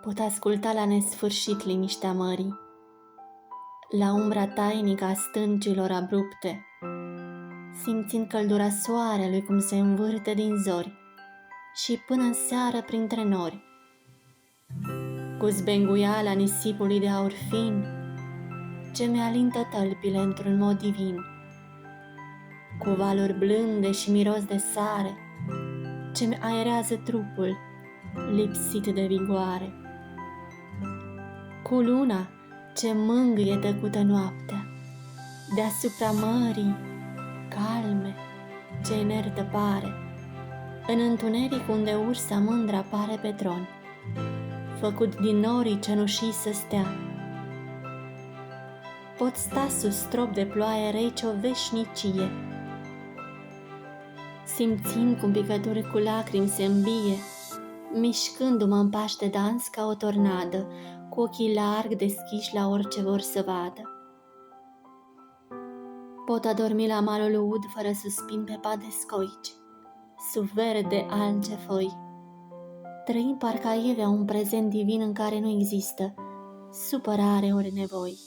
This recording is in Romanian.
Pot asculta la nesfârșit liniștea mării, la umbra tainică a stâncilor abrupte, simțind căldura soarelui cum se învârte din zori și până în seară printre nori, cu zbenguiala nisipului de aur fin, ce mi-alintă tălpile într-un mod divin, cu valuri blânde și miros de sare, ce-mi aerează trupul lipsit de vigoare, cu luna ce mângâie tăcută noaptea, deasupra mării calme ce inertă pare, în întuneric unde ursa mândra pare pe tron, făcut din norii cenușii să stea. Pot sta sus strop de ploaie rece o veșnicie, simțind cum picături cu lacrimi se îmbie, mișcându-mă în pași de dans ca o tornadă, cu ochii larg deschiși la orice vor să vadă. Pot adormi la malul ud fără suspin pe pade scoici, sub verde alge foi, trăind parcă aievea un prezent divin în care nu există supărare ori nevoi.